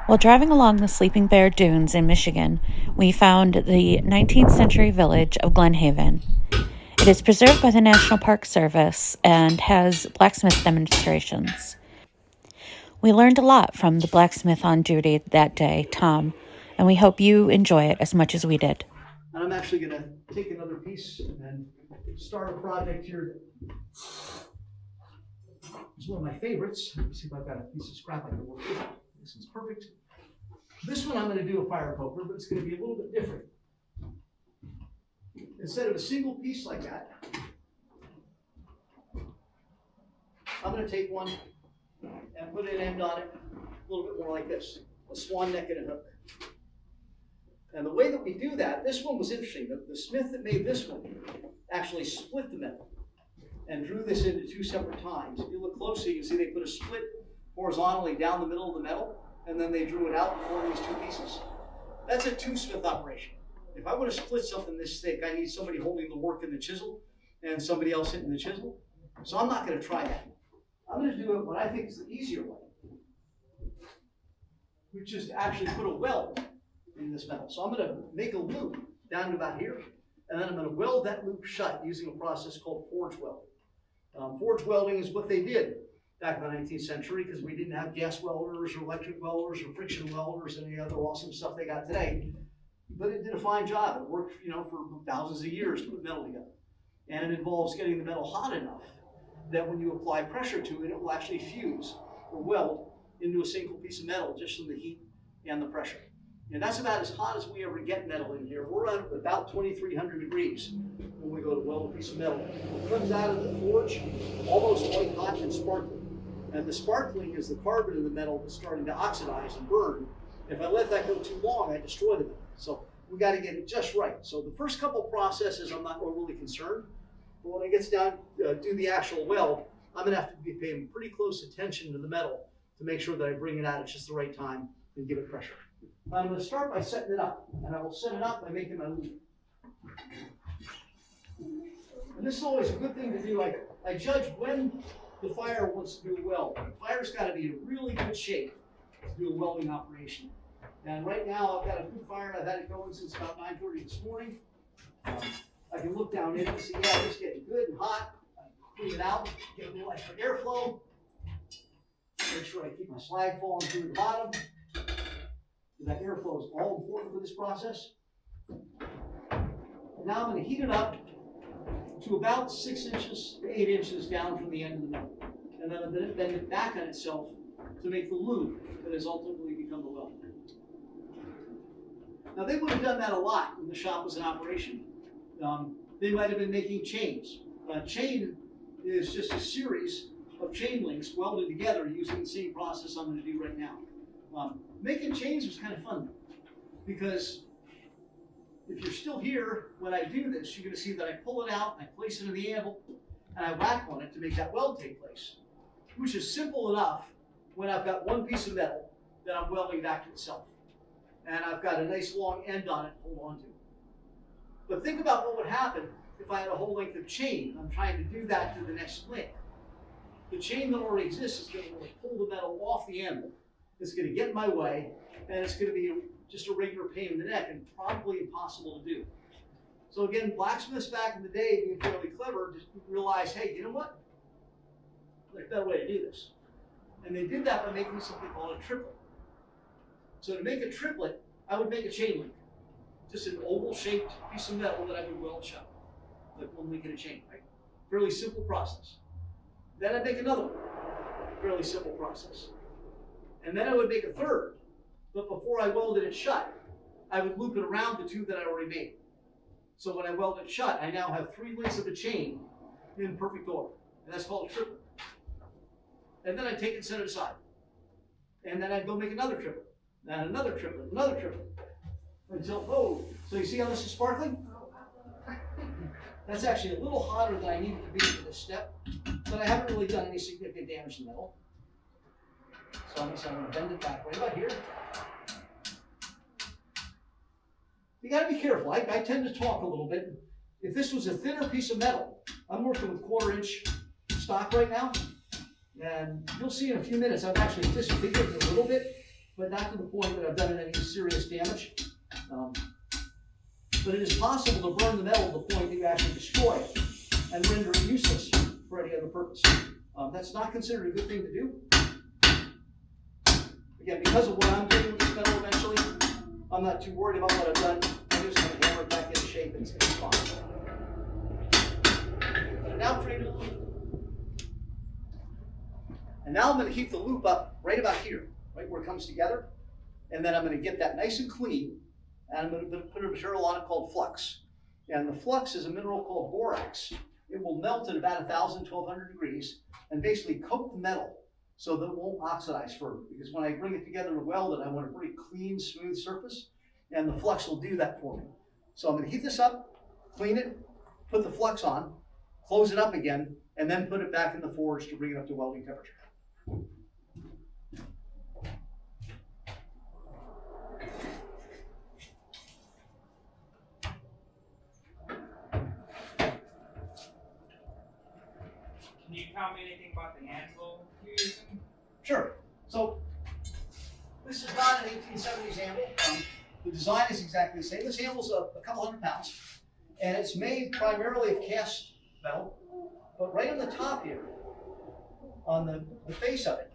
While driving along the Sleeping Bear Dunes in Michigan, we found the 19th century village of Glen Haven. It is preserved by the National Park Service and has blacksmith demonstrations. We learned a lot from the blacksmith on duty that day, Tom, and we hope you enjoy it as much as we did. And I'm actually going to take another piece and start a project here. It's one of my favorites. Let me see if I've got a piece of scrap I can work with. This is perfect. This one I'm going to do a fire poker, but it's going to be a little bit different. Instead of a single piece like that, I'm going to take one and put an end on it, a little bit more like this, a swan neck and a hook. And the way that we do that, this one was interesting. The smith that made this one actually split the metal and drew this into two separate times. If you look closely, you can see they put a split horizontally down the middle of the metal, and then they drew it out and formed these two pieces. That's a two-smith operation. If I want to split something this thick, I need somebody holding the work in the chisel and somebody else hitting the chisel. So I'm not going to try that. I'm going to do it what I think is the easier way, which is to actually put a weld in this metal. So I'm going to make a loop down to about here, and then I'm going to weld that loop shut using a process called forge welding. Forge welding is what they did back in the 19th century because we didn't have gas welders or electric welders or friction welders and any other awesome stuff they got today. But it did a fine job. It worked, for thousands of years to put metal together. And it involves getting the metal hot enough that when you apply pressure to it, it will actually fuse or weld into a single piece of metal just from the heat and the pressure. And that's about as hot as we ever get metal in here. We're at about 2,300 degrees when we go to weld a piece of metal. It comes out of the forge almost white hot and sparkling. And the sparkling is the carbon in the metal that's starting to oxidize and burn. If I let that go too long, I destroy the metal. So we got to get it just right. So the first couple processes, I'm not overly concerned. But when it gets down to do the actual weld, I'm going to have to be paying pretty close attention to the metal to make sure that I bring it out at just the right time and give it pressure. I'm going to start by setting it up, and I will set it up by making my loop. And this is always a good thing to do. I judge when the fire wants to do a weld. The fire's got to be in really good shape to do a welding operation. And right now I've got a good fire. I've had it going since about 9:30 this morning. I can look down in it and see, yeah, it's getting good and hot. I clean it out, get a little extra airflow. Make sure I keep my slag falling through the bottom. That airflow is all important for this process. And now I'm going to heat it up to about 6 inches to 8 inches down from the end of the metal. And then I'm going to bend it back on itself to make the loop that has ultimately become the weld. Now they would have done that a lot when the shop was in operation. They might have been making chains. A chain is just a series of chain links welded together using the same process I'm going to do right now. Making chains was kind of fun because if you're still here when I do this, you're going to see that I pull it out, I place it in the anvil, and I whack on it to make that weld take place, which is simple enough when I've got one piece of metal that I'm welding back to itself. And I've got a nice long end on it to hold on to. But think about what would happen if I had a whole length of chain. I'm trying to do that to the next link. The chain that already exists is going to pull the metal off the anvil. It's going to get in my way, and it's going to be just a regular pain in the neck and probably impossible to do. So again, blacksmiths back in the day, being fairly clever, just realized, hey, you know what? There's a better way to do this. And they did that by making something called a triplet. So to make a triplet, I would make a chain link. Just an oval-shaped piece of metal that I would weld shut, like one link in a chain, right? Fairly simple process. Then I'd make another one, fairly simple process. And then I would make a third, but before I welded it shut, I would loop it around the two that I already made. So when I weld it shut, I now have 3 links of a chain in perfect order, and that's called a triplet. And then I'd take it and set it aside. And then I'd go make another triplet, and another triplet, until, oh, so you see how this is sparkling? That's actually a little hotter than I need it to be for this step, but I haven't really done any significant damage to the metal. So I'm going to bend it back right about here. You got to be careful. I tend to talk a little bit. If this was a thinner piece of metal, I'm working with 1/4-inch stock right now, and you'll see in a few minutes I've actually disfigured it a little bit but not to the point that I've done any serious damage. But it is possible to burn the metal to the point that you actually destroy it and render it useless for any other purpose. That's not considered a good thing to do. Again, because of what I'm doing with this metal eventually, I'm not too worried about what I've done. I'm just going to hammer it back into shape and it's fine. And now create a loop. And now I'm going to heat the loop up right about here, right where it comes together. And then I'm going to get that nice and clean. And I'm going to put a material on it called flux. And the flux is a mineral called borax. It will melt at about 1,000, 1,200 degrees and basically coat the metal so that it won't oxidize further. Because when I bring it together and weld it, I want a pretty clean, smooth surface. And the flux will do that for me. So I'm going to heat this up, clean it, put the flux on, close it up again, and then put it back in the forge to bring it up to welding temperature. Can you tell me anything about the anvil you're using? Sure. So this is not an 1870s anvil. The design is exactly the same. This anvil's a couple hundred pounds, and it's made primarily of cast metal. But right on the top here, on the face of it,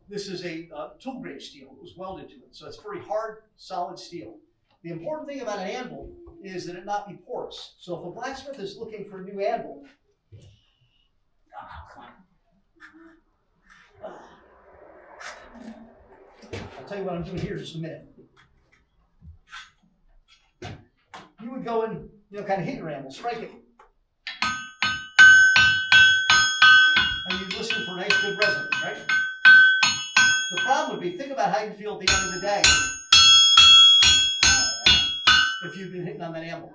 this is a tool grade steel. It was welded to it, so it's very hard, solid steel. The important thing about an anvil is that it not be porous. So if a blacksmith is looking for a new anvil, I'll tell you what I'm doing here in just a minute. You would go and kind of hit your anvil, strike it, and you'd listen for nice, good resonance, right? The problem would be, think about how you feel at the end of the day if you've been hitting on that anvil.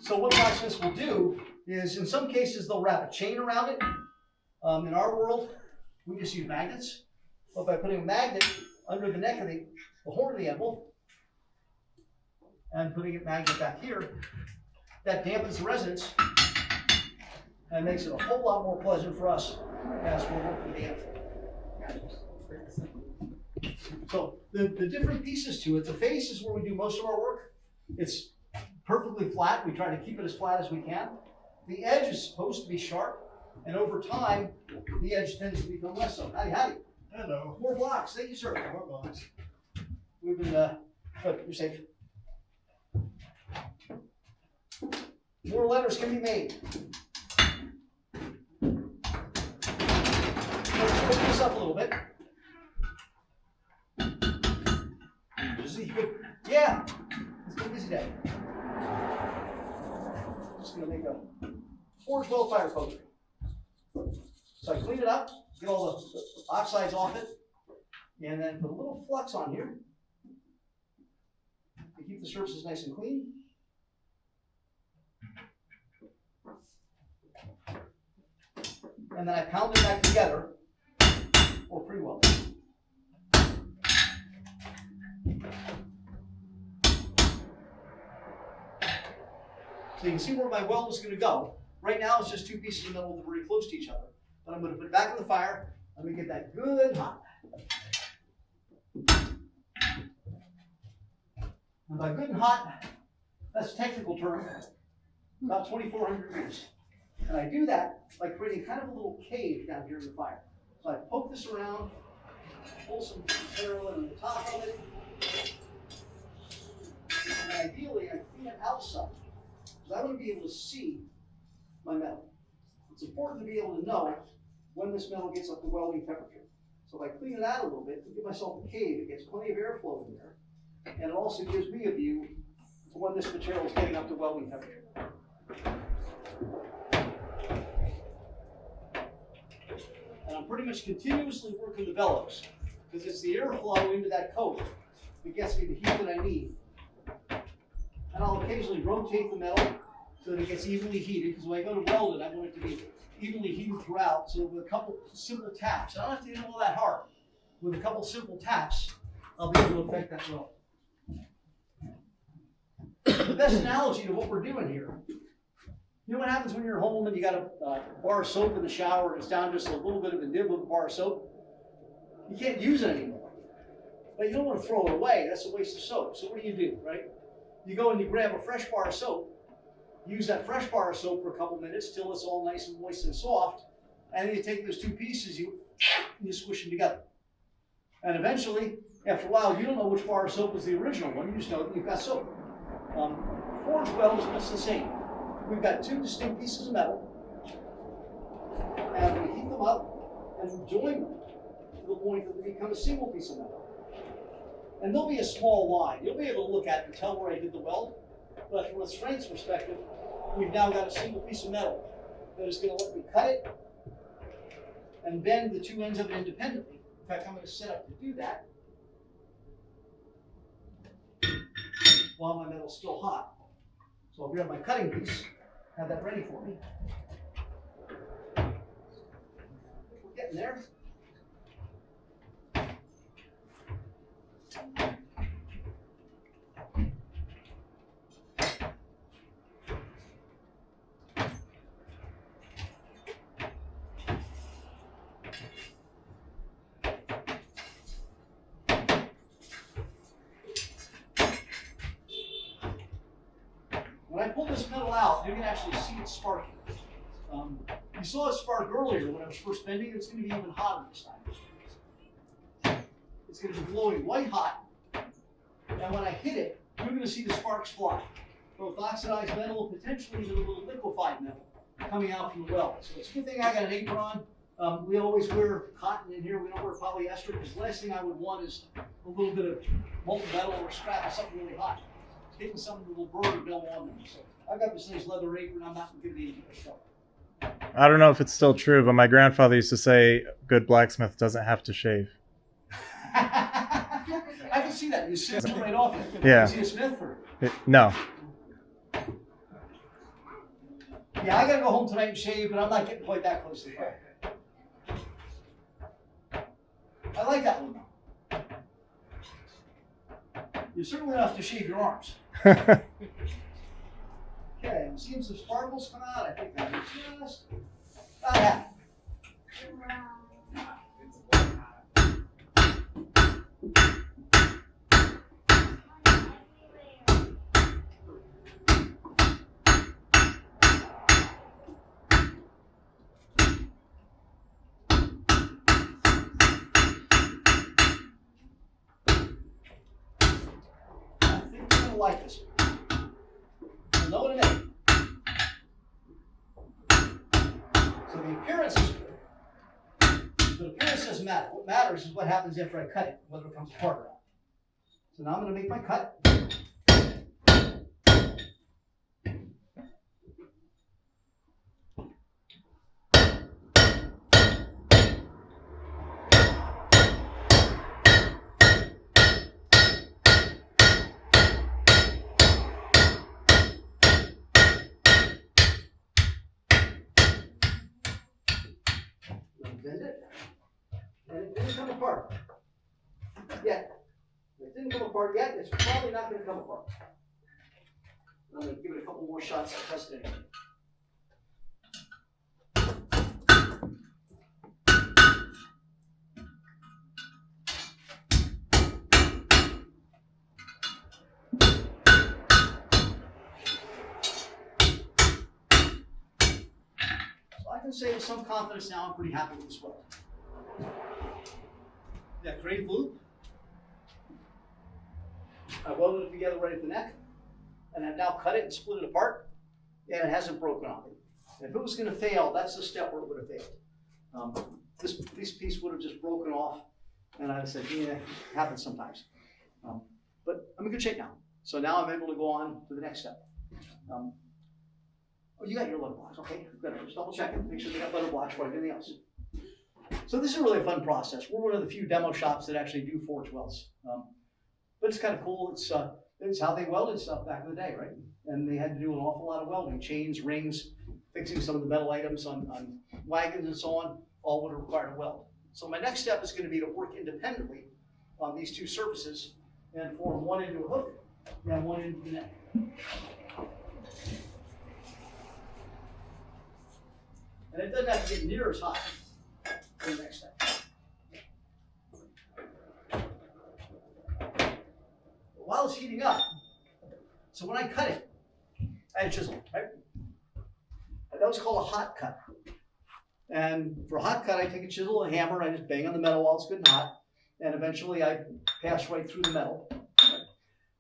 So what blacksmiths will do is, in some cases, they'll wrap a chain around it. In our world, we just use magnets. But by putting a magnet under the neck of the horn of the anvil and putting a magnet back here, that dampens the resonance and makes it a whole lot more pleasant for us as we're working the anvil. So the different pieces to it, the face is where we do most of our work. It's perfectly flat. We try to keep it as flat as we can. The edge is supposed to be sharp, and over time, the edge tends to become less so. Howdy, howdy. Hello. More blocks. Thank you, sir. More blocks. We've been, good. You're safe. More letters can be made. Let's pick this up a little bit. Yeah, it's been a busy day. I'm just going to make a forge weld fire poker. So I clean it up, get all the oxides off it, and then put a little flux on here to keep the surfaces nice and clean. And then I pound it back together or pre-weld. So you can see where my weld is going to go. Right now it's just two pieces of metal that are very close to each other. But I'm going to put it back in the fire. Let me get that good hot. And by good and hot, that's a technical term, about 2,400 degrees. And I do that by creating kind of a little cave down here in the fire. So I poke this around, pull some material in the top of it, and ideally I clean it out some. Because I want to be able to see my metal. It's important to be able to know when this metal gets up to welding temperature. So if I clean it out a little bit, to give myself a cave, it gets plenty of airflow in there. And it also gives me a view to when this material is getting up to welding temperature. And I'm pretty much continuously working the bellows, because it's the airflow into that coat that gets me the heat that I need. And I'll occasionally rotate the metal so that it gets evenly heated, because when I go to weld it, I want it to be evenly heated throughout. So with a couple simple taps, I don't have to do all that hard. With a couple simple taps, I'll be able to affect that weld. The best analogy to what we're doing here, you know what happens when you're home and you got a bar of soap in the shower and it's down just a little bit of a nib of a bar of soap? You can't use it anymore. But you don't want to throw it away. That's a waste of soap. So what do, right? You go and you grab a fresh bar of soap, use that fresh bar of soap for a couple minutes till it's all nice and moist and soft, and then you take those two pieces, you squish them together. And eventually, after a while, you don't know which bar of soap was the original one. You just know that you've got soap. Forge weld is much the same. We've got two distinct pieces of metal, and we heat them up and we join them to the point that they become a single piece of metal. And there'll be a small line. You'll be able to look at it and tell where I did the weld, but from a strengths perspective, we've now got a single piece of metal that is going to let me cut it and bend the two ends of it independently. In fact, I'm going to set up to do that while my metal's still hot. So I'll grab my cutting piece, have that ready for me. We're getting there. When I pull this metal out, you can actually see it sparking. You saw it spark earlier when I was first bending. It's going to be even hotter this time. It's going to be glowing white hot. And when I hit it, you're going to see the sparks fly. Both oxidized metal and potentially even a little liquefied metal coming out from the weld. So it's a good thing I got an apron on. We always wear cotton in here. We don't wear polyester because the last thing I would want is a little bit of molten metal or scrap or something really hot. Hitting something that will burn or go on them. So I've got this nice leather apron. I'm not going to give it any trouble. I don't know if it's still true, but my grandfather used to say, "Good blacksmith doesn't have to shave." I can see that. You see it right off it. Yeah. Is he a smith or? No. Yeah, I got to go home tonight and shave, but I'm not getting quite that close to the fire. I like that one though. You certainly don't have to shave your arms. Okay, I'm seeing some sparkles come out. I think that just about half. I think you're going to like this one. You'll know it in a minute. So the appearance is good. But appearance doesn't matter. What matters is what happens after I cut it, whether it comes apart or not. So now I'm going to make my cut. Bend it, and it didn't come apart yet. If it didn't come apart yet, it's probably not going to come apart. I'm going to give it a couple more shots to test it. I can say with some confidence now I'm pretty happy with this weld. That great loop. I welded it together right at the neck, and I've now cut it and split it apart, and it hasn't broken on me. And if it was going to fail, that's the step where it would have failed. This piece would have just broken off, and I'd have said, yeah, it happens sometimes. But I'm in good shape now. So now I'm able to go on to the next step. Oh, you got your letter blocks, okay. Good. Just double check it, make sure they got letter blocks for anything else. So this is really a fun process. We're one of the few demo shops that actually do forge welds. But it's kind of cool. It's how they welded stuff back in the day, right? And they had to do an awful lot of welding, chains, rings, fixing some of the metal items on wagons and so on, all would require a weld. So my next step is going to be to work independently on these two surfaces and form one into a hook and one into the neck. And it doesn't have to get near as hot for the next step. while it's heating up, so when I cut it, I had a chisel, right? That was called a hot cut. And for a hot cut, I take a chisel and a hammer, I just bang on the metal while it's good and hot, and eventually I pass right through the metal.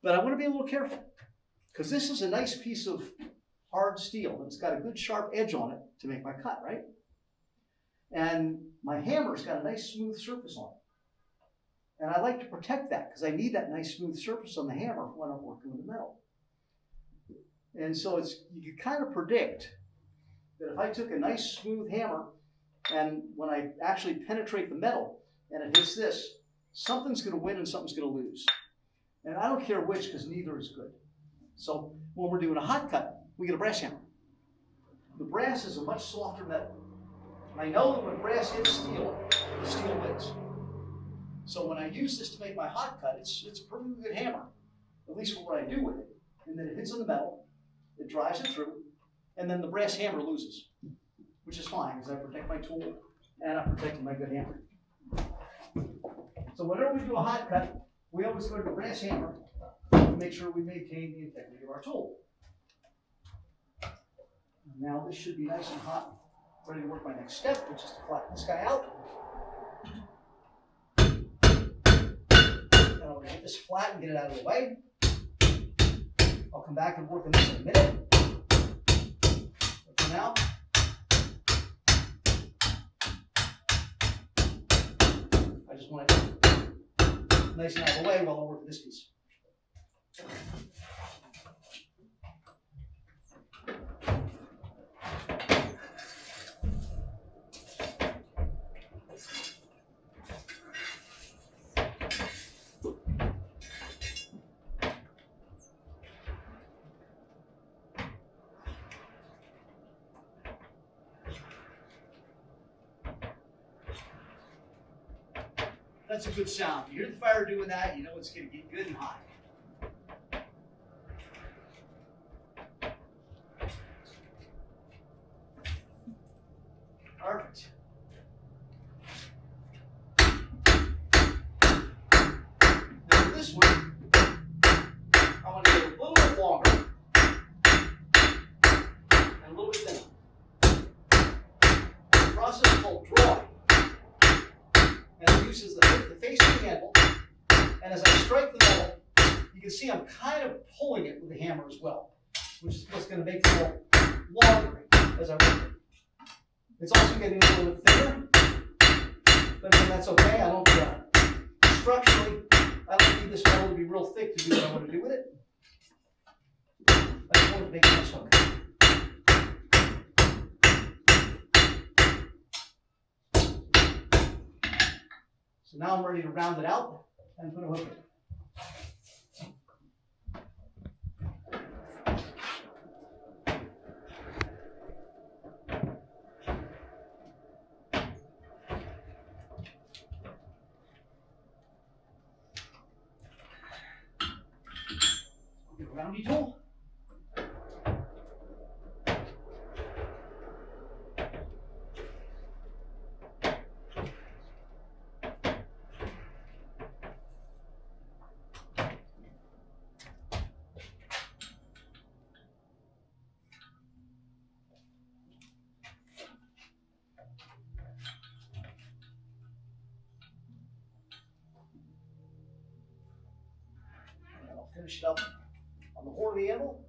But I want to be a little careful, because this is a nice piece of hard steel, and it's got a good sharp edge on it to make my cut, right? And my hammer's got a nice smooth surface on it. And I like to protect that, because I need that nice smooth surface on the hammer when I'm working with the metal. And so you can kind of predict that if I took a nice smooth hammer, and when I actually penetrate the metal and it hits this, something's going to win and something's going to lose. And I don't care which, because neither is good. So when we're doing a hot cut, we get a brass hammer. The brass is a much softer metal. I know that when brass hits steel, the steel wins. So when I use this to make my hot cut, it's a perfectly good hammer, at least for what I do with it. And then it hits on the metal, it drives it through, and then the brass hammer loses, which is fine, because I protect my tool and I'm protecting my good hammer. So whenever we do a hot cut, we always go to the brass hammer to make sure we maintain the integrity of our tool. Now this should be nice and hot, ready to work my next step, which is to flatten this guy out. Now we're going to get this flat and get it out of the way. I'll come back and work on this in a minute. But for now, I just want it nice and out of the way while I work with this piece. That's a good sound. You hear the fire doing that, you know it's going to get good and hot. Perfect. Now for this one, I want to get a little bit longer and a little bit thinner. The process is called drawing. And it uses the face of the handle, and as I strike the metal, you can see I'm kind of pulling it with the hammer as well, which is what's going to make the metal longer as I work it. It's also getting a little bit thinner, but again, that's okay. I don't structurally, I don't need this metal to be real thick to do what I want to do with it. I just want to make it nice hook. So now I'm ready to round it out and put a hook in. Get a roundy tool. Finish it up on the horn of the anvil.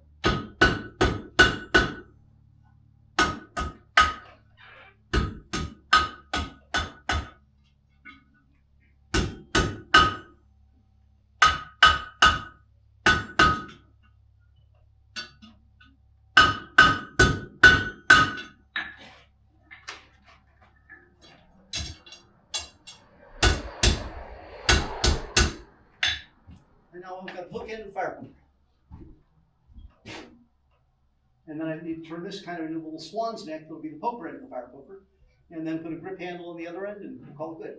And now I've got the hook end and fire poker. And then I need to turn this kind of into a little swan's neck that'll be the poker end of the fire poker. And then put a grip handle on the other end and call it good.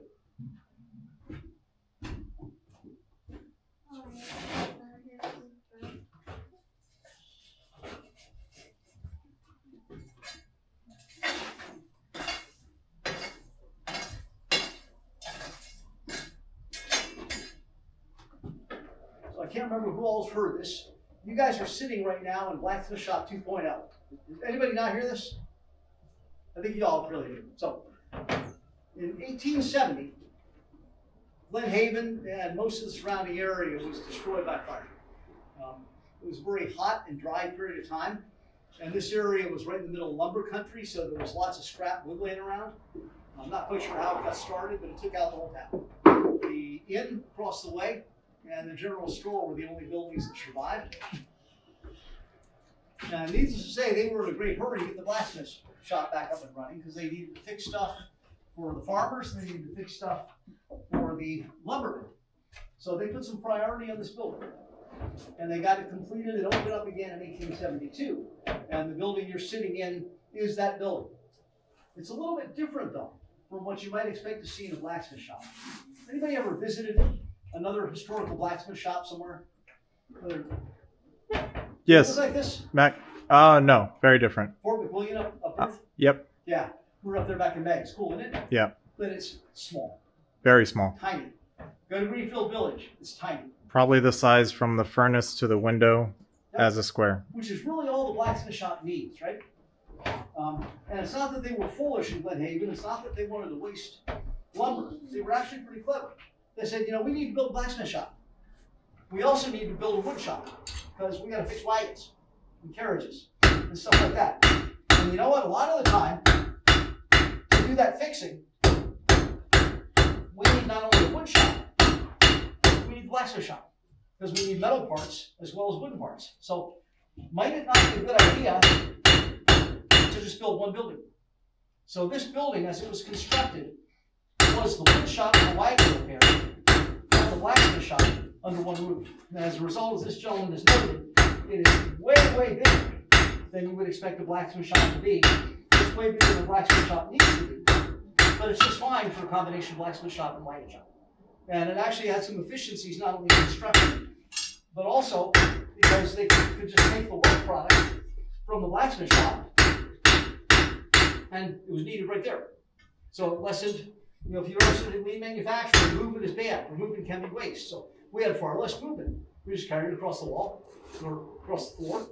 can't remember who all's heard this. You guys are sitting right now in Blacksmith Shop 2.0. Did anybody not hear this? I think you all really do. So, in 1870, Glen Haven and most of the surrounding area was destroyed by fire. It was a very hot and dry period of time, and this area was right in the middle of lumber country, so there was lots of scrap wood laying around. I'm not quite sure how it got started, but it took out the whole town. The inn across the way and the general store were the only buildings that survived. And needless to say, they were in a great hurry to get the blacksmith shop back up and running because they needed to fix stuff for the farmers, and they needed to fix stuff for the lumbermen. So they put some priority on this building. And they got it completed. It opened up again in 1872. And the building you're sitting in is that building. It's a little bit different, though, from what you might expect to see in a blacksmith shop. Anybody ever visited another historical blacksmith shop somewhere? Yes. Looks like this? Mac. No, very different. Fort McWilliam up north? Yep. Yeah. We were up there back in May. It's cool, isn't it? Yeah. But it's small. Very small. Tiny. Go to Greenfield Village. It's tiny. Probably the size from the furnace to the window as a square. Which is really all the blacksmith shop needs, right? And it's not that they were foolish in Glen Haven. It's not that they wanted to waste lumber. They were actually pretty clever. They said, we need to build a blacksmith shop. We also need to build a wood shop because we got to fix wagons and carriages and stuff like that. And you know what? A lot of the time, to do that fixing, we need not only a wood shop, we need the blacksmith shop because we need metal parts as well as wooden parts. So might it not be a good idea to just build one building? So this building, as it was constructed, was the wood shop and the wagon repair and the blacksmith shop under one roof. And as a result, as this gentleman has noted, it is way, way bigger than you would expect a blacksmith shop to be. It's way bigger than a blacksmith shop needs to be. But it's just fine for a combination blacksmith shop and wagon shop. And it actually had some efficiencies, not only in construction, but also because they could just make the work product from the blacksmith shop, and it was needed right there. So it lessened, if you're interested in lean manufacturing, movement is bad, or movement can be waste. So we had far less movement. We just carried it across the wall, or across the floor,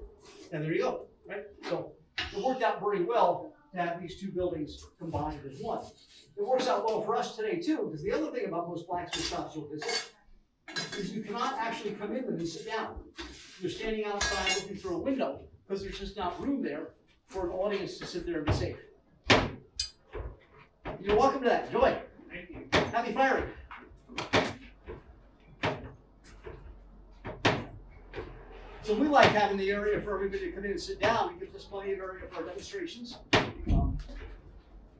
and there you go, right? So it worked out very well to have these two buildings combined as one. It works out well for us today too, because the other thing about most blacksmith shops you'll visit is you cannot actually come in them and sit down. You're standing outside looking through a window because there's just not room there for an audience to sit there and be safe. You're welcome to that. Enjoy. Thank you. Happy firing. So we like having the area for everybody to come in and sit down. It gives us plenty of area for our demonstrations.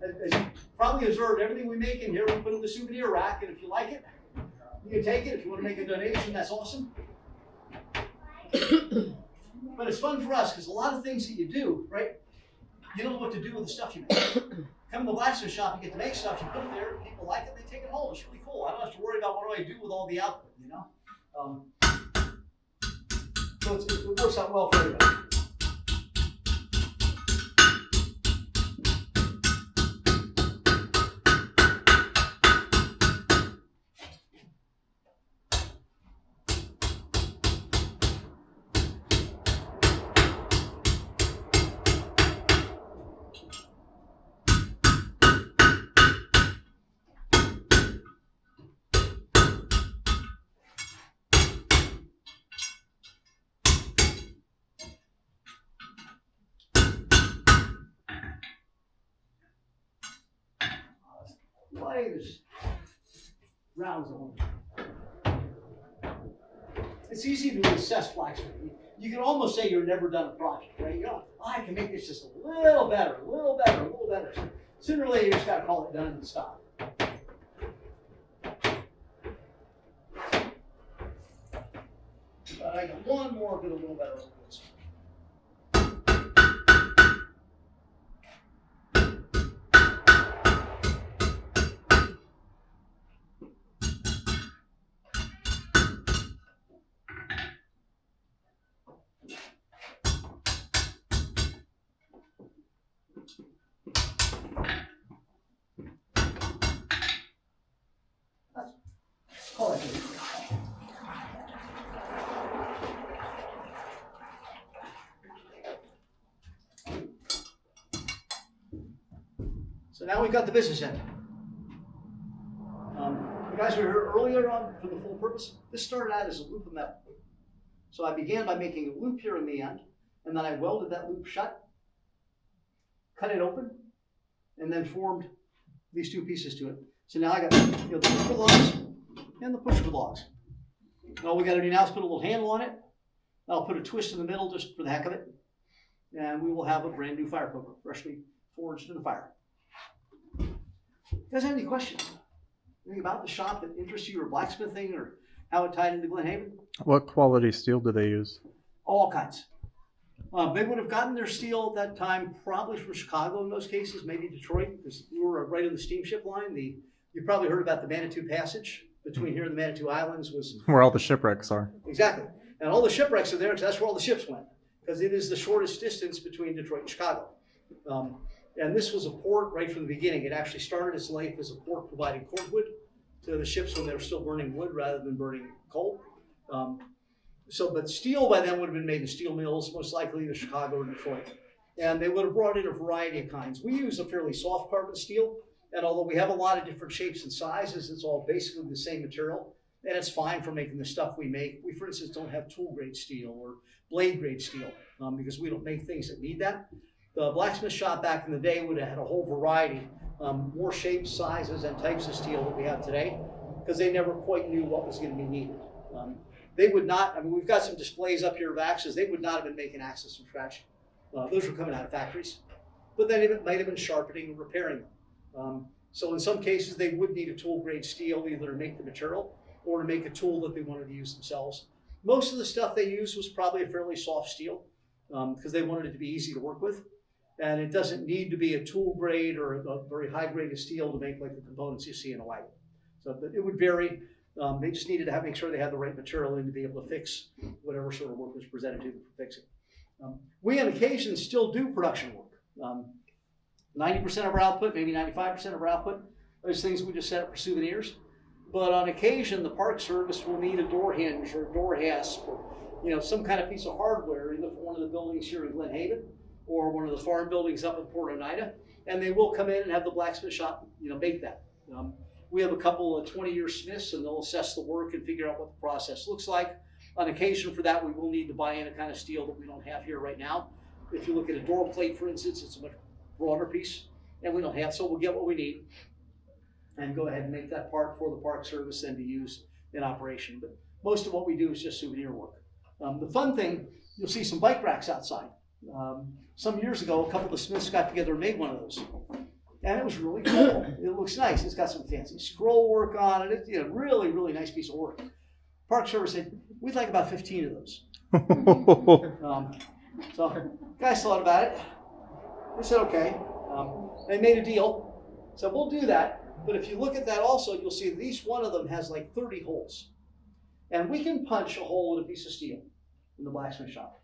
As you probably observed, everything we make in here, we put in the souvenir rack, and if you like it, you can take it. If you want to make a donation, that's awesome. But it's fun for us because a lot of things that you do, right? You don't know what to do with the stuff you make. Come to the blacksmith shop, you get to make stuff, you put it there, people like it, they take it home. It's really cool. I don't have to worry about what do I do with all the output, So it works out well for everybody. There's rounds of them. It's easy to assess blacksmith. You can almost say you're never done a project, right? You go, I can make this just a little better, a little better, a little better. Sooner or later, you just got to call it done and stop. But I got one more good, a little better. Call it good. So now we've got the business end. You guys were here earlier on for the full purpose. This started out as a loop of metal. So I began by making a loop here in the end, and then I welded that loop shut, cut it open, and then formed these two pieces to it. So now I got the push for logs and the push for logs. All we got to do now is put a little handle on it. I'll put a twist in the middle just for the heck of it, and we will have a brand new fire poker, freshly forged in the fire. You guys have any questions? Anything about the shop that interests you, or blacksmithing, or how it tied into Glen Haven? What quality steel do they use? All kinds. They would have gotten their steel at that time probably from Chicago in most cases, maybe Detroit, because we were right on the steamship line. You probably heard about the Manitou Passage between here and the Manitou Islands was Where all the shipwrecks are. exactly, and all the shipwrecks are there because that's where all the ships went, because it is the shortest distance between Detroit and Chicago. And this was a port right from the beginning. It actually started its life as a port providing cordwood to the ships when they were still burning wood rather than burning coal. But steel by then would have been made in steel mills, most likely in Chicago or Detroit. And they would have brought in a variety of kinds. We use a fairly soft carbon steel, and although we have a lot of different shapes and sizes, it's all basically the same material, and it's fine for making the stuff we make. We, for instance, don't have tool grade steel or blade grade steel because we don't make things that need that. The blacksmith shop back in the day would have had a whole variety, more shapes, sizes, and types of steel that we have today, because they never quite knew what was going to be needed. They would not, we've got some displays up here of axes. They would not have been making axes from scratch. Those were coming out of factories. But then it might have been sharpening and repairing them. So in some cases, they would need a tool grade steel either to make the material or to make a tool that they wanted to use themselves. Most of the stuff they used was probably a fairly soft steel because they wanted it to be easy to work with. And it doesn't need to be a tool grade or a very high grade of steel to make like the components you see in a wagon. So it would vary. They just needed to make sure they had the right material in to be able to fix whatever sort of work was presented to them for fixing. We on occasion still do production work. 90% of our output, maybe 95% of our output, those things we just set up for souvenirs. But on occasion, the Park Service will need a door hinge or a door hasp or some kind of piece of hardware, either for one of the buildings here in Glen Haven or one of the farm buildings up in Port Oneida, and they will come in and have the blacksmith shop, make that. We have a couple of 20-year smiths, and they'll assess the work and figure out what the process looks like. On occasion for that, we will need to buy in a kind of steel that we don't have here right now. If you look at a door plate, for instance, it's a much broader piece, and we don't have, so we'll get what we need and go ahead and make that part for the Park Service then to use in operation. But most of what we do is just souvenir work. The fun thing, you'll see some bike racks outside. Some years ago, a couple of the smiths got together and made one of those. And it was really cool. It looks nice. It's got some fancy scroll work on it. It's a really, really nice piece of work. Park Service said, we'd like about 15 of those. So guys thought about it. They said, okay. They made a deal. So we'll do that. But if you look at that also, you'll see that each one of them has like 30 holes. And we can punch a hole in a piece of steel in the blacksmith shop.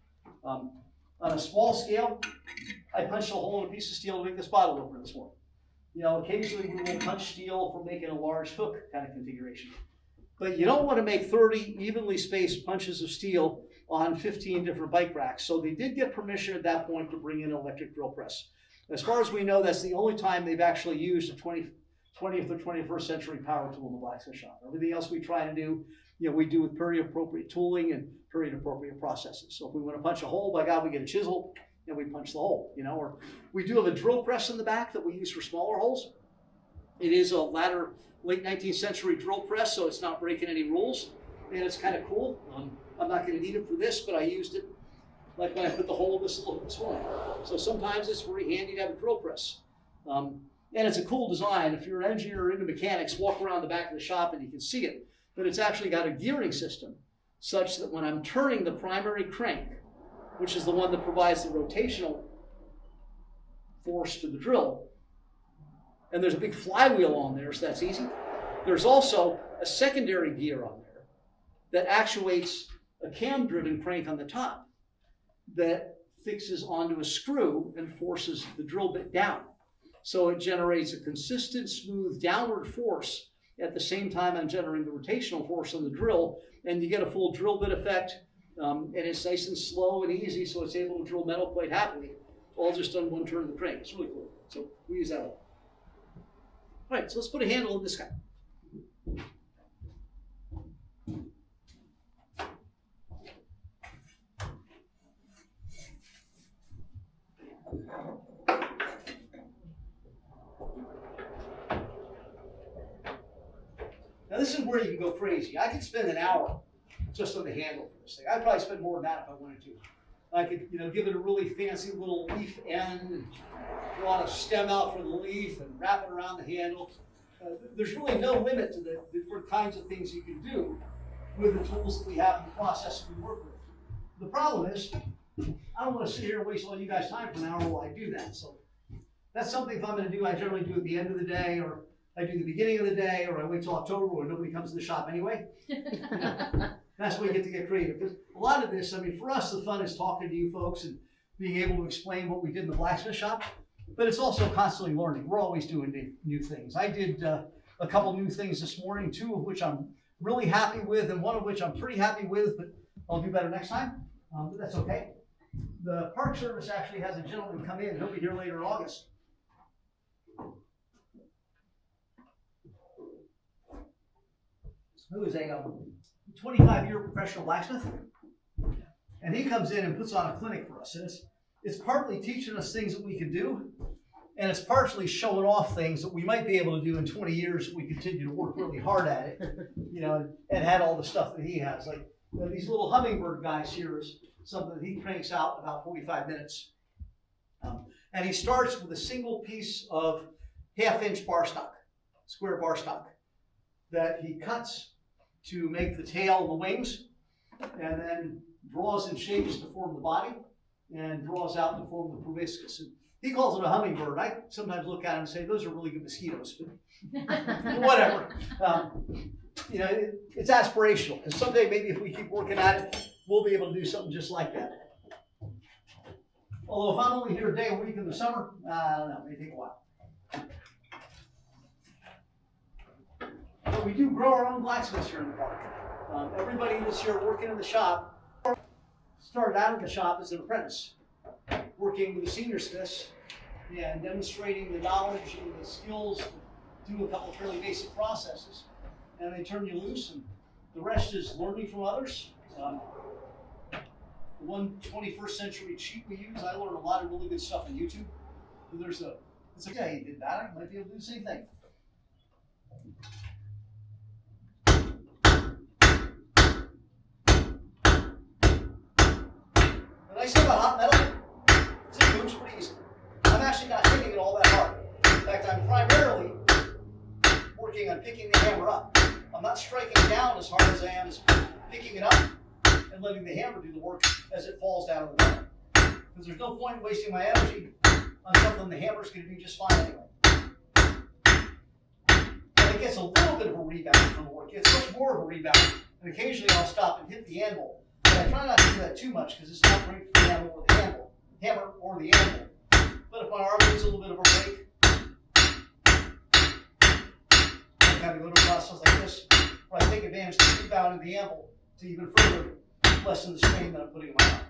On a small scale, I punched a hole in a piece of steel to make this bottle opener this morning. Occasionally we will punch steel for making a large hook kind of configuration. But you don't want to make 30 evenly spaced punches of steel on 15 different bike racks. So they did get permission at that point to bring in an electric drill press. As far as we know, that's the only time they've actually used a 20th or 21st century power tool in the blacksmith shop. Everything else we try to do, we do with period appropriate tooling and period appropriate processes. So if we want to punch a hole, by God, we get a chisel and we punch the hole, or we do have a drill press in the back that we use for smaller holes. It is a late 19th century drill press, so it's not breaking any rules, and it's kind of cool. I'm not going to need it for this, but I used it like when I put the hole in this morning. So sometimes it's very handy to have a drill press. And it's a cool design. If you're an engineer or into mechanics, walk around the back of the shop and you can see it. But it's actually got a gearing system such that when I'm turning the primary crank, which is the one that provides the rotational force to the drill, and there's a big flywheel on there, so that's easy. There's also a secondary gear on there that actuates a cam-driven crank on the top that fixes onto a screw and forces the drill bit down. So it generates a consistent, smooth downward force at the same time I'm generating the rotational force on the drill, and you get a full drill bit effect, and it's nice and slow and easy, so it's able to drill metal quite happily, all just on one turn of the crank. It's really cool. So we use that a lot. All right, so let's put a handle on this guy. Now this is where you can go crazy. I could spend an hour just on the handle for this thing. I'd probably spend more than that if I wanted to. I could, give it a really fancy little leaf end, and draw a stem out for the leaf and wrap it around the handle. There's really no limit to the different kinds of things you can do with the tools that we have and the process we work with. The problem is, I don't want to sit here and waste all you guys' time for an hour while I do that. So that's something if I'm going to do, I generally do at the end of the day, or I do the beginning of the day, or I wait till October when nobody comes to the shop anyway. That's where you get to get creative. Because a lot of this, for us, the fun is talking to you folks and being able to explain what we did in the blacksmith shop. But it's also constantly learning. We're always doing new things. I did a couple new things this morning, 2 of which I'm really happy with, and 1 of which I'm pretty happy with, but I'll do better next time. But that's okay. The Park Service actually has a gentleman come in. He'll be here later in August. Who is a 25-year professional blacksmith. And he comes in and puts on a clinic for us. And it's partly teaching us things that we can do, and it's partially showing off things that we might be able to do in 20 years if we continue to work really hard at it, and had all the stuff that he has. Like these little hummingbird guys here is something that he cranks out in about 45 minutes. And he starts with a single piece of 1/2-inch bar stock, square bar stock, that he cuts to make the tail and the wings, and then draws and shapes to form the body, and draws out to form the proboscis. And he calls it a hummingbird. I sometimes look at him and say, those are really good mosquitoes, but whatever. It's aspirational, because someday maybe if we keep working at it, we'll be able to do something just like that. Although if I'm only here a day a week in the summer, I don't know, it may take a while. But we do grow our own blacksmiths here in the park. Everybody that's here working in the shop started out in the shop as an apprentice, working with the senior smiths and demonstrating the knowledge and the skills to do a couple of fairly basic processes. And they turn you loose, and the rest is learning from others. The one 21st century cheat we use, I learned a lot of really good stuff on YouTube. So yeah, he did that. I might be able to do the same thing. The nice thing about hot metal is it moves pretty easily. I'm actually not hitting it all that hard. In fact, I'm primarily working on picking the hammer up. I'm not striking down as hard as I am as picking it up and letting the hammer do the work as it falls down to the metal. Because there's no point in wasting my energy on something the hammer's going to do just fine anyway. And it gets a little bit of a rebound from the work. It gets much more of a rebound. And occasionally I'll stop and hit the anvil. But I try not to do that too much because it's not great for the hammer or the anvil. But if my arm needs a little bit of a break, I kind of go to a process like this, where I take advantage of the rebound in the anvil to even further lessen the strain that I'm putting on my arm.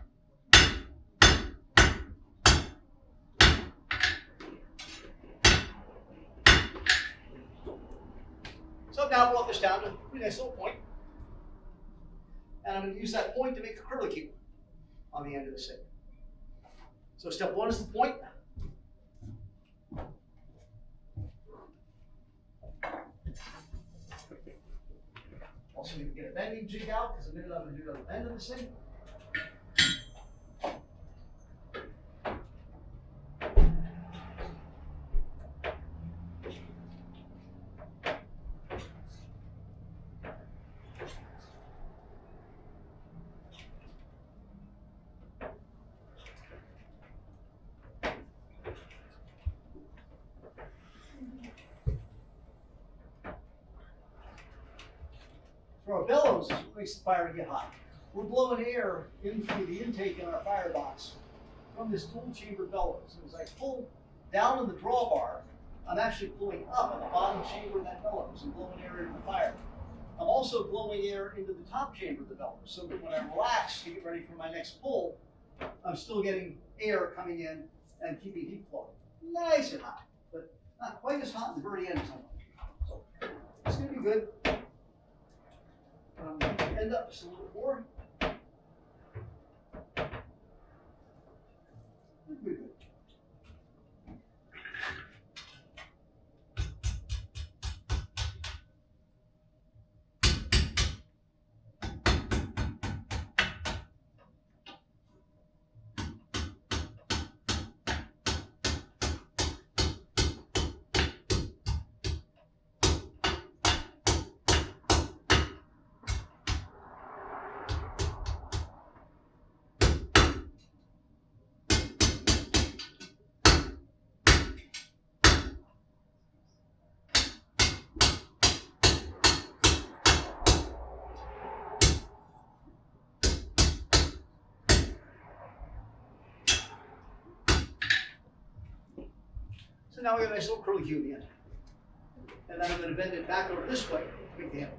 So I've now brought this down to a pretty nice little point. And I'm going to use that point to make a curlicue on the end of this thing. So step 1 is the point. Also need to get a bending jig out, because in a minute I'm going to do another bend of this thing. For our bellows, is what makes the fire get hot. We're blowing air in through the intake in our firebox from this dual chamber bellows. And as I pull down in the drawbar, I'm actually pulling up in the bottom chamber of that bellows and blowing air into the fire. I'm also blowing air into the top chamber of the bellows, so that when I relax to get ready for my next pull, I'm still getting air coming in and keeping heat flowing. Nice and hot. But Not quite as hot in the very end as I want. So it's going to be good. End up just a little bit more. Good. So now we have a nice little curly Q at the end. And then I'm going to bend it back over this way to make the handle.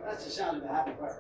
That's the sound of a happy fire.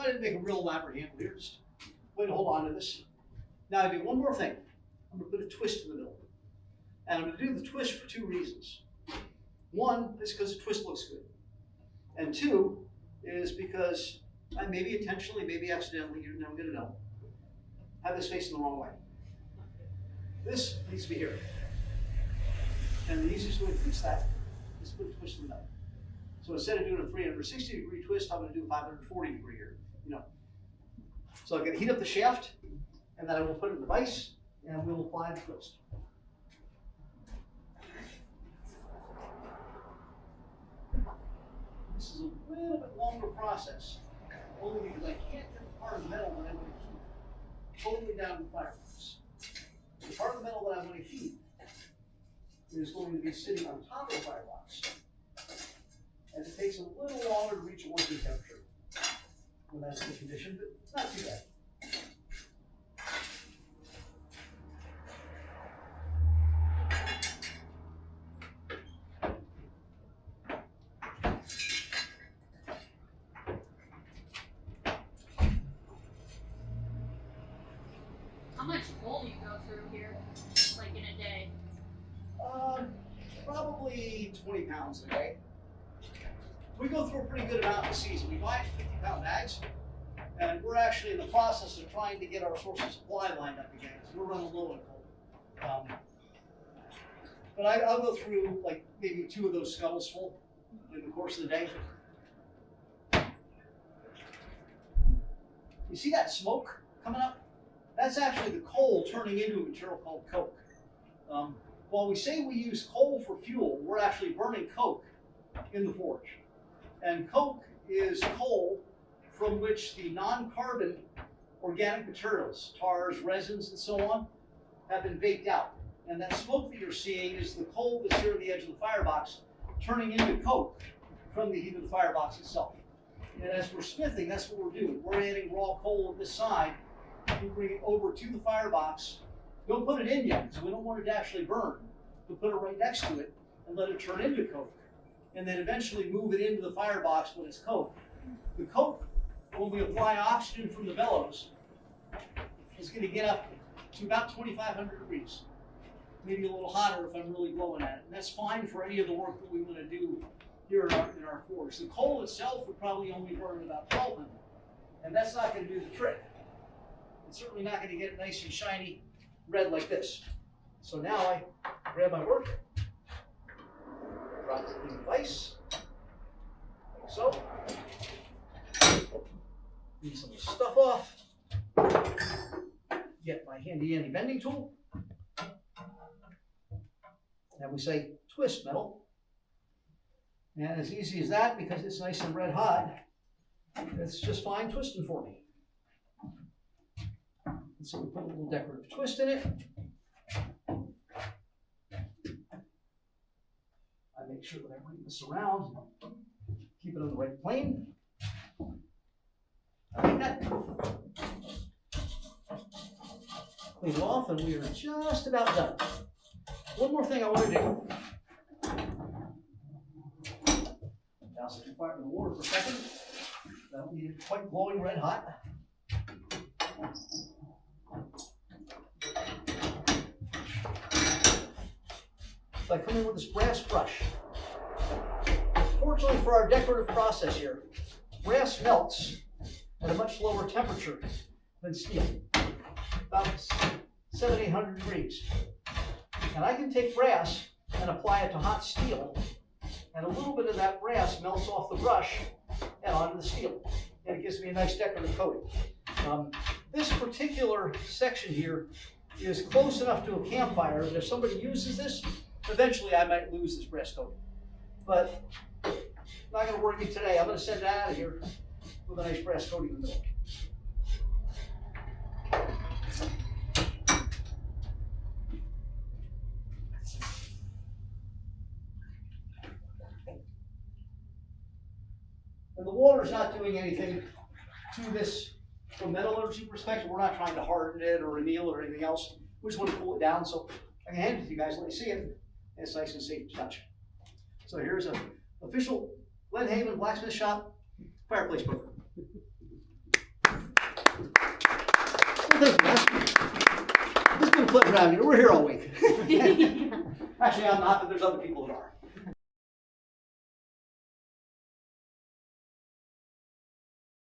I didn't make a real elaborate handle here, just way to hold on to this. Now I do one more thing. I'm going to put a twist in the middle. And I'm going to do the twist for two reasons. One is because the twist looks good. And two is because I maybe intentionally, maybe accidentally, you're never going to know, have this facing the wrong way. This needs to be here. And the easiest way to fix that is to put a twist in the middle. So instead of doing a 360-degree twist, I'm going to do a 540-degree here. So I'm going to heat up the shaft, and then I will put it in the vise, and we'll apply the twist. This is a little bit longer process, only because I can't get the part of the metal that I want to keep totally down in the firebox. The part of the metal that I want to keep is going to be sitting on top of the firebox. And it takes a little longer to reach a working temperature when that's the condition, but it's not too bad. How much coal you go through here, like in a day? Probably 20 pounds a day. We go through a pretty good amount this season. We buy 50-pound bags, and we're actually in the process of trying to get our source of supply lined up again, because we're running low on coal. But I'll go through like maybe 2 of those scuttles full in the course of the day. You see that smoke coming up? That's actually the coal turning into a material called coke. While we say we use coal for fuel, we're actually burning coke in the forge. And coke is coal from which the non-carbon organic materials, tars, resins, and so on, have been baked out. And that smoke that you're seeing is the coal that's here on the edge of the firebox turning into coke from the heat of the firebox itself. And as we're smithing, that's what we're doing. We're adding raw coal on this side. We bring it over to the firebox. Don't put it in yet, because we don't want it to actually burn. We'll put it right next to it and let it turn into coke. And then eventually move it into the firebox when it's coke. The coke, when we apply oxygen from the bellows, is going to get up to about 2,500 degrees. Maybe a little hotter if I'm really blowing at it. And that's fine for any of the work that we want to do here in our forge. The coal itself would probably only burn at about 1,200. And that's not going to do the trick. It's certainly not going to get it nice and shiny red like this. So now I grab my work, drop it in the vise, like so. Clean some of the stuff off. Get my handy dandy bending tool. And we say twist metal. And as easy as that, because it's nice and red hot, it's just fine twisting for me. And so we put a little decorative twist in it. I make sure that I bring this around, keep it on the right plane. Like that. Clean it off, and we are just about done. One more thing I want to do. Douse the fire in the water for a second. That'll be quite glowing red hot. So I come in with this brass brush. Fortunately for our decorative process here, brass melts at a much lower temperature than steel, about 700-800 degrees. And I can take brass and apply it to hot steel, and a little bit of that brass melts off the brush and onto the steel. And it gives me a nice decorative coating. This particular section here is close enough to a campfire that if somebody uses this, eventually I might lose this brass coating. But not going to worry me today. I'm going to send it out of here with a nice brass coating in the middle. And the water's not doing anything to this from metallurgy perspective. We're not trying to harden it or anneal it or anything else. We just want to cool it down so I can hand it to you guys, let you see it, and it's nice and safe to touch. So here's an official Glen Haven Blacksmith Shop fireplace program. Well, thank you guys. It's been a pleasure having you. We're here all week. Actually, I'm not, but there's other people that are.